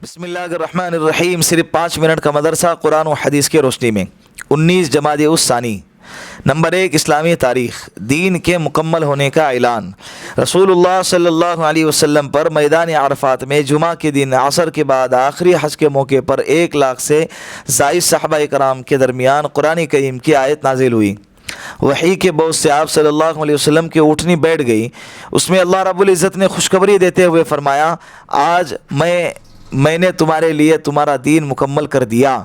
بسم اللہ الرحمن الرحیم۔ صرف 5 منٹ کا مدرسہ قرآن و حدیث کی روشنی میں 19 جمادی الثانی۔ نمبر 1، اسلامی تاریخ۔ دین کے مکمل ہونے کا اعلان۔ رسول اللہ صلی اللہ علیہ وسلم پر میدان عرفات میں جمعہ کے دن عصر کے بعد آخری حج کے موقع پر 1 لاکھ سے زائد صحابہ کرام کے درمیان قرآن کریم کی آیت نازل ہوئی۔ وحی کے بوجھ سے آپ صلی اللہ علیہ وسلم کی اٹھنی بیٹھ گئی۔ اس میں اللہ رب العزت نے خوشخبری دیتے ہوئے فرمایا، آج میں نے تمہارے لیے تمہارا دین مکمل کر دیا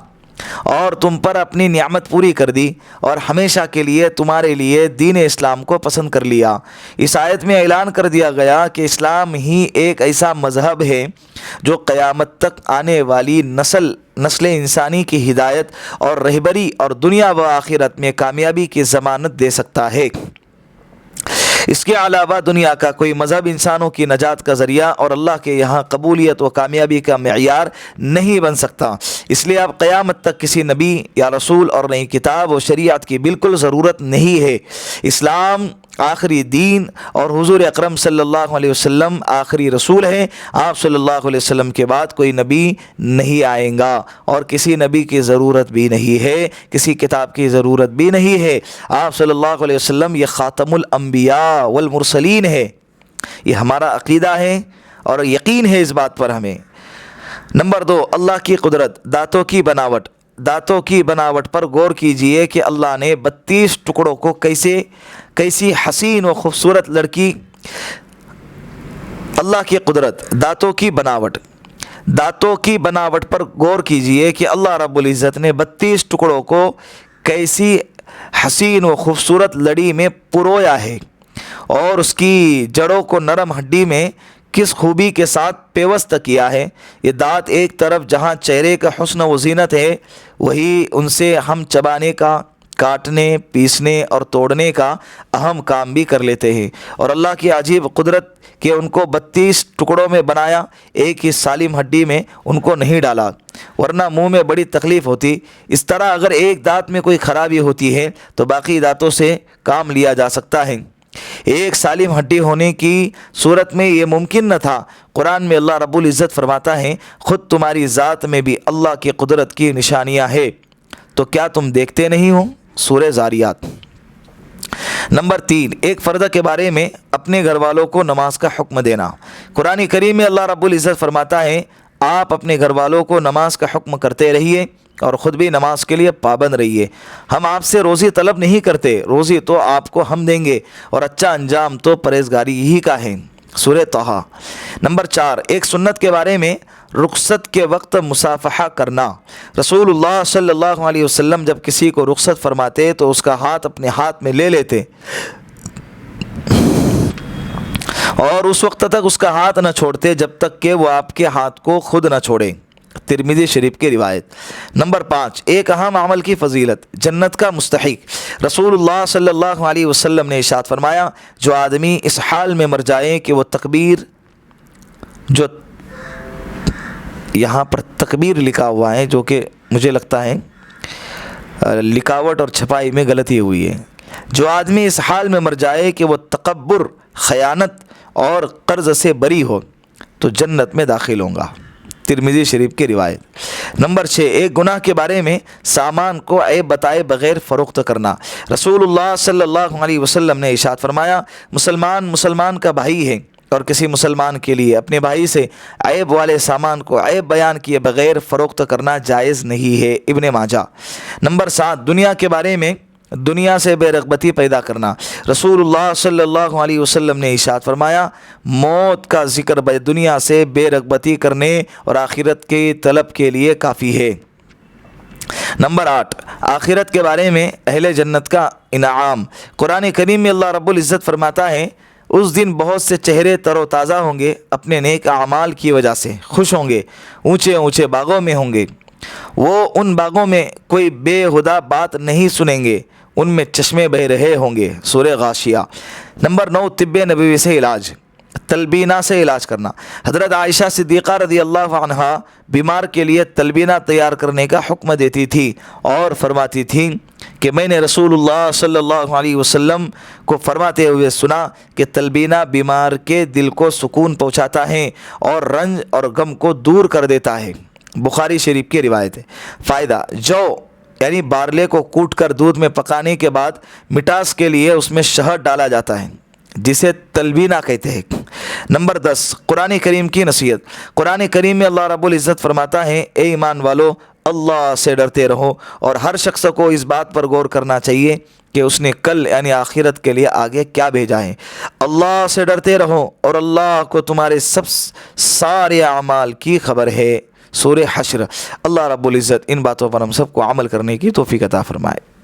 اور تم پر اپنی نعمت پوری کر دی اور ہمیشہ کے لیے تمہارے لیے دین اسلام کو پسند کر لیا۔ اس آیت میں اعلان کر دیا گیا کہ اسلام ہی ایک ایسا مذہب ہے جو قیامت تک آنے والی نسل انسانی کی ہدایت اور رہبری اور دنیا و آخرت میں کامیابی کی ضمانت دے سکتا ہے۔ اس کے علاوہ دنیا کا کوئی مذہب انسانوں کی نجات کا ذریعہ اور اللہ کے یہاں قبولیت و کامیابی کا معیار نہیں بن سکتا۔ اس لیے اب قیامت تک کسی نبی یا رسول اور نئی کتاب و شریعت کی بالکل ضرورت نہیں ہے۔ اسلام آخری دین اور حضور اکرم صلی اللہ علیہ وسلم آخری رسول ہیں۔ آپ صلی اللہ علیہ وسلم کے بعد کوئی نبی نہیں آئیں گا اور کسی نبی کی ضرورت بھی نہیں ہے، کسی کتاب کی ضرورت بھی نہیں ہے۔ آپ صلی اللہ علیہ وسلم یہ خاتم الانبیاء والمرسلین ہے۔ یہ ہمارا عقیدہ ہے اور یقین ہے اس بات پر ہمیں۔ نمبر 2، اللہ کی قدرت۔ دانتوں کی بناوٹ پر غور کیجئے کہ اللہ نے 32 ٹکڑوں کو کیسی حسین و خوبصورت لڑکی۔ اللہ کی قدرت۔ دانتوں کی بناوٹ پر غور کیجئے کہ اللہ رب العزت نے 32 ٹکڑوں کو کیسی حسین و خوبصورت لڑی میں پرویا ہے اور اس کی جڑوں کو نرم ہڈی میں کس خوبی کے ساتھ پیوست کیا ہے۔ یہ دانت ایک طرف جہاں چہرے کا حسن و زینت ہے، وہی ان سے ہم چبانے کا، کاٹنے، پیسنے اور توڑنے کا اہم کام بھی کر لیتے ہیں۔ اور اللہ کی عجیب قدرت کہ ان کو 32 ٹکڑوں میں بنایا، ایک ہی سالم ہڈی میں ان کو نہیں ڈالا، ورنہ منہ میں بڑی تکلیف ہوتی۔ اس طرح اگر ایک دانت میں کوئی خرابی ہوتی ہے تو باقی دانتوں سے کام لیا جا سکتا ہے۔ ایک سالم ہڈی ہونے کی صورت میں یہ ممکن نہ تھا۔ قرآن میں اللہ رب العزت فرماتا ہے، خود تمہاری ذات میں بھی اللہ کی قدرت کی نشانیاں ہیں، تو کیا تم دیکھتے نہیں ہو؟ سورہ زاریات۔ نمبر 3، ایک فرد کے بارے میں اپنے گھر والوں کو نماز کا حکم دینا۔ قرآن کریم میں اللہ رب العزت فرماتا ہے، آپ اپنے گھر والوں کو نماز کا حکم کرتے رہیے اور خود بھی نماز کے لیے پابند رہیے۔ ہم آپ سے روزی طلب نہیں کرتے، روزی تو آپ کو ہم دیں گے اور اچھا انجام تو پرہیزگاری ہی کا ہے۔ سورہ طٰہٰ۔ نمبر 4، ایک سنت کے بارے میں رخصت کے وقت مصافحہ کرنا۔ رسول اللہ صلی اللہ علیہ وسلم جب کسی کو رخصت فرماتے تو اس کا ہاتھ اپنے ہاتھ میں لے لیتے اور اس وقت تک اس کا ہاتھ نہ چھوڑتے جب تک کہ وہ آپ کے ہاتھ کو خود نہ چھوڑے۔ ترمذی شریف کی روایت۔ نمبر 5، ایک اہم عمل کی فضیلت، جنت کا مستحق۔ رسول اللہ صلی اللہ علیہ وسلم نے ارشاد فرمایا، جو آدمی اس حال میں مر جائے کہ وہ جو یہاں پر تکبیر لکھا ہوا ہے، جو کہ مجھے لگتا ہے لکھاوٹ اور چھپائی میں غلطی ہوئی ہے۔ جو آدمی اس حال میں مر جائے کہ وہ تکبر، خیانت اور قرض سے بری ہو تو جنت میں داخل ہوں گا۔ ترمذی شریف کی روایت۔ نمبر 6، ایک گناہ کے بارے میں سامان کو عیب بتائے بغیر فروخت کرنا۔ رسول اللہ صلی اللہ علیہ وسلم نے ارشاد فرمایا، مسلمان کا بھائی ہے اور کسی مسلمان کے لیے اپنے بھائی سے عیب والے سامان کو عیب بیان کیے بغیر فروخت کرنا جائز نہیں ہے۔ ابن ماجہ۔ نمبر 7، دنیا کے بارے میں دنیا سے بے رغبتی پیدا کرنا۔ رسول اللہ صلی اللہ علیہ وسلم نے ارشاد فرمایا، موت کا ذکر دنیا سے بے رغبتی کرنے اور آخرت کی طلب کے لیے کافی ہے۔ نمبر 8، آخرت کے بارے میں اہل جنت کا انعام۔ قرآن کریم میں اللہ رب العزت فرماتا ہے، اس دن بہت سے چہرے تر و تازہ ہوں گے، اپنے نیک اعمال کی وجہ سے خوش ہوں گے، اونچے اونچے باغوں میں ہوں گے۔ وہ ان باغوں میں کوئی بے ہدہ بات نہیں سنیں گے، ان میں چشمے بہہ رہے ہوں گے۔ سورہ غاشیہ۔ نمبر 9، طب نبوی سے علاج، تلبینہ سے علاج کرنا۔ حضرت عائشہ صدیقہ رضی اللہ عنہا بیمار کے لیے تلبینہ تیار کرنے کا حکم دیتی تھی اور فرماتی تھیں کہ میں نے رسولullah صلی اللہ علیہ وسلم کو فرماتے ہوئے سنا کہ تلبینہ بیمار کے دل کو سکون پہنچاتا ہے اور رنج اور غم کو دور کر دیتا ہے۔ بخاری شریف کی روایت ہے۔ فائدہ: جو یعنی بارلے کو کوٹ کر دودھ میں پکانے کے بعد مٹاس کے لیے اس میں شہد ڈالا جاتا ہے، جسے تلبینہ کہتے ہیں۔ نمبر 10، قرآن کریم کی نصیحت۔ قرآن کریم میں اللہ رب العزت فرماتا ہے، اے ایمان والو، اللہ سے ڈرتے رہو، اور ہر شخص کو اس بات پر غور کرنا چاہیے کہ اس نے کل یعنی آخرت کے لیے آگے کیا بھیجا ہے۔ اللہ سے ڈرتے رہو اور اللہ کو تمہارے سارے اعمال کی خبر ہے۔ سورہ حشر۔ اللہ رب العزت ان باتوں پر ہم سب کو عمل کرنے کی توفیق عطا فرمائے۔